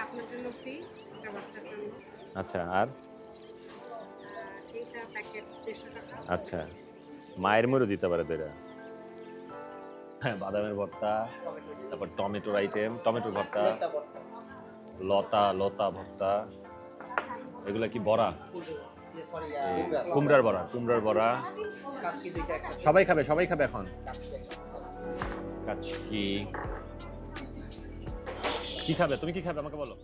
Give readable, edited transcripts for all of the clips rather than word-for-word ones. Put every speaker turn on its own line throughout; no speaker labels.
আপনার জন্য ফ্রি, একটা বাচ্চার জন্য।
আচ্ছা, আর
এইটা প্যাকেট 150 টাকা।
আচ্ছা, মায়ের মুড়ো দিতে পারে তো এরা। হ্যাঁ, বাদামের ভর্তা, তারপর টমেটোর আইটেম, টমেটোর ভর্তা, লতা ভর্তা, এগুলা কি বড়া? এই কুমড়ার বড়া। সবাই খাবে এখন। কাচকি কি খাবে? তুমি কি খাবে আমাকে বলো।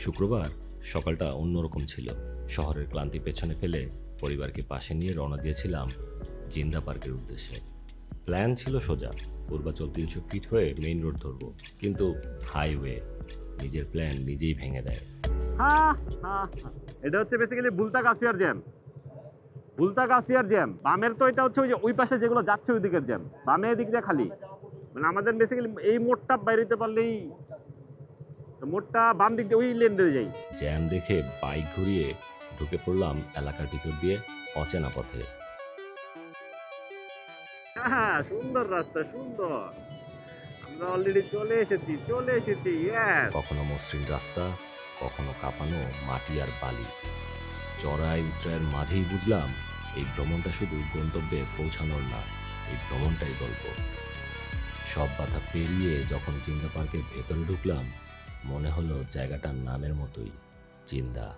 শুক্রবার সকালটা অন্যরকম ছিল। শহরের ক্লান্তি পেছনে ফেলে পরিবারকে পাশে নিয়ে রওনা দিয়েছিলাম জিন্দা পার্কের উদ্দেশ্যে। প্ল্যান ছিল সোজা, পূর্বাচল 300 ফিট হয়ে মেইন রোড ধরব, কিন্তু হাইওয়ে নিজের প্ল্যান নিজেই ভেঙে দেয়।
এটা হচ্ছে বেসিক্যালি বুলতা কাসিয়ার জ্যাম। বামের তো এটা হচ্ছে ওই যে ওই পাশে যেগুলো যাচ্ছে ওই দিকের জ্যাম, বামে এদিক দিয়ে খালি। মানে আমাদের বেসিক্যালি এই মোড়টা বাইরে হতে পারলেই, মোড়টা বাম দিক দিয়ে ওই লেন দিয়ে যাই।
জ্যাম দেখে বাইক ঘুরিয়ে ঢুকে পড়লাম এলাকার ভিতর দিয়ে অচেনা পথে।
হ্যাঁ, সুন্দর রাস্তা, সুন্দর। আমরা অলরেডি চলে এসেছি।
কখনো মসৃণ রাস্তা, কখনো কাঁপানো মাটি আর বালি। চড়াই উতরায়ের মাঝেই বুঝলাম এই ভ্রমণটা শুধু গন্তব্যে পৌঁছানোর না, এই ভ্রমণটাই গল্প। সব বাধা পেরিয়ে যখন জিন্দা পার্কের ভেতরে ঢুকলাম, মনে হলো জায়গাটার নামের মতোই, জিন্দা।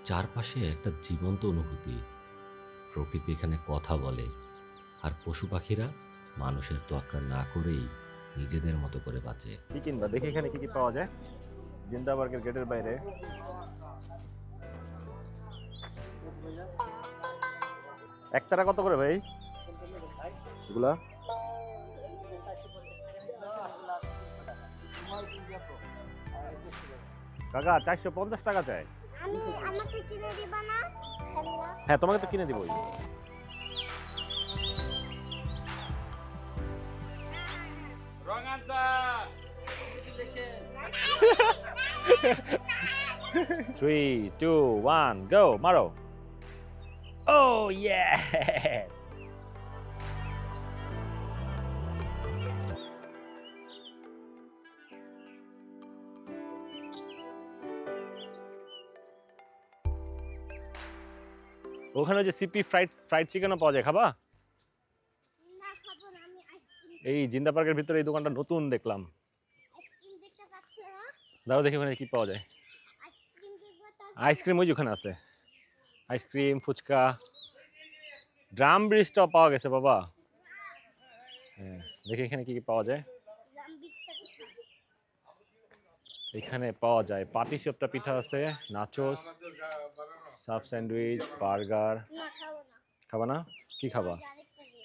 চারপাশে একটা জীবন্ত অনুভূতি। প্রকৃতি এখানে কথা বলে, আর পশু পাখিরা মানুষের তোয়াক্কা না করেই নিজেদের মতো করে বাঁচে।
কি কিনবা দেখি এখানে কি কি পাওয়া যায় জিন্দা পার্কের গেটের বাইরে। একতারা কত করে ভাই এগুলা? কাকা 450 টাকা চাই।
আমাকে কিনে দিবা না?
হ্যাঁ, তোমাকে তো কিনে দিবই।
Wrong answer.
3, 2, 1, go, মারো। Oh yes! ওখানে যে সিপি ফ্রাইড চিকেনও পাওয়া যায়, খাবা?
না খাবো না, আমি আইসক্রিম
এই জিন্দা পার্কের ভিতরে এই দোকানটা নতুন দেখলাম।
দেখতে পাচ্ছি না।
দাঁড়াও দেখি ওখানে কি পাওয়া যায়।
আইসক্রিম দেখবো তার
আইসক্রিম ওই যে ওখানে আছে, আইসক্রিম, ফুচকা, ড্রাম ব্রিজটাও পাওয়া গেছে বাবা। হ্যাঁ, দেখি এখানে কি কি পাওয়া যায়।
লাম্বিসটা কোথায়?
এখানে পাওয়া যায় পাটিসাপটা পিঠা আছে, নাচোস, সাব স্যান্ডউইচ, বার্গার।
না খাবো না।
খাবা না? কি খাবা?
আরেকটা দে।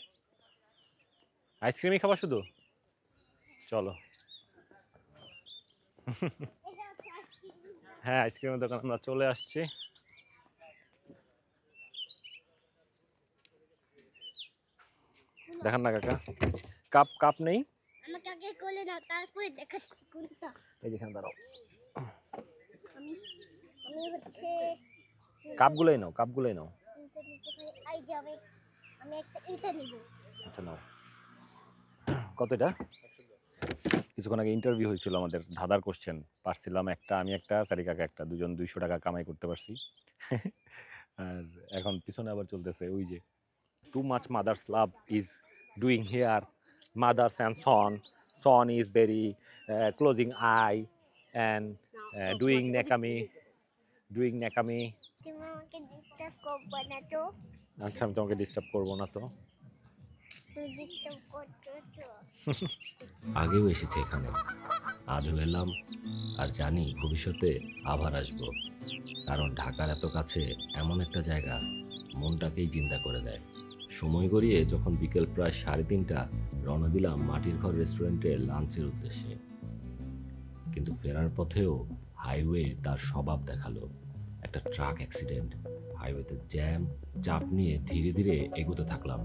আইসক্রিমই খাবা শুধু? চলো।
এটা হচ্ছে আইসক্রিম।
হ্যাঁ, আইসক্রিমের দোকান আমরা চলে আসছি। দেখান না কাকা, কাপ নেই?
আমাকে আগে কোলে নাও, তারপরে দেখাচ্ছি কোনটা।
এই যেখানে দাঁড়াও,
আমি আমি হচ্ছে
কাপগুলোই নাও।
কোনটা নিতে পারি? এই যে আমি একটা এটা নিব।
আচ্ছা নাও। কত এটা? কিছুক্ষণ আগে ইন্টারভিউ হয়েছিল আমাদের, ধাঁধার কোশ্চেন পারছিলাম একটা, আমি একটা, সারি কাকা একটা, দুজন 200 টাকা কামাই করতে পারছি। আর এখন পিছনে আবার চলতেছে ওই যে too much mother's love is doing here mothers and son. Son is very closing eye and
Now, so
doing
what do you
doing nekami.
তুমি আমাকে ডিস্টার্ব করবে না তো?
আচ্ছা আমি তোমাকে ডিস্টার্ব করবো না তো।
তুমি ডিস্টার্ব করছো তো?
আগেও এসেছে এখানে, আজও এলাম, আর জানি ভবিষ্যতে আবার আসব। কারণ ঢাকার এত কাছে এমন একটা জায়গা মনটাকেই চিন্তা করে দেয়। সময় গড়িয়ে যখন বিকেল প্রায় 3:30 রওনা দিলাম মাটির ঘর রেস্টুরেন্টের লাঞ্চের উদ্দেশ্যে। কিন্তু ফেরার পথেও হাইওয়ে তার স্বভাব দেখালো। একটা ট্রাক অ্যাক্সিডেন্ট, হাইওয়েতে জ্যাম, চাপ নিয়ে ধীরে ধীরে এগোতে থাকলাম।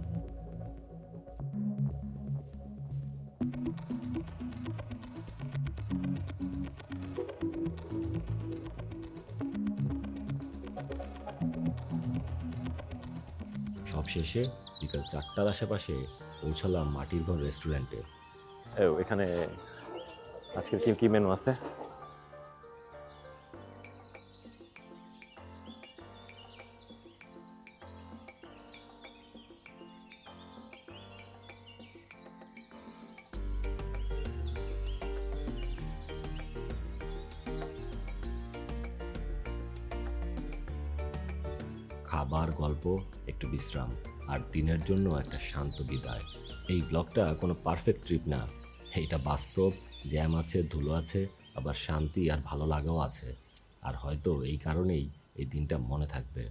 সব শেষে বিকাল 4টার আশেপাশে পৌঁছালাম মাটির ঘর রেস্টুরেন্টে।
এখানে আজকের কি কি মেনু আছে?
খাবার, গল্প, একটু বিশ্রাম, আর দিনের জন্য একটা শান্ত বিদায়। এই ব্লগটা কোনো পারফেক্ট ট্রিপ না, এটা বাস্তব। জ্যাম আছে, ধুলো আছে, আবার শান্তি আর ভালো লাগাও আছে। আর হয়তো এই কারণেই এই দিনটা মনে থাকবে।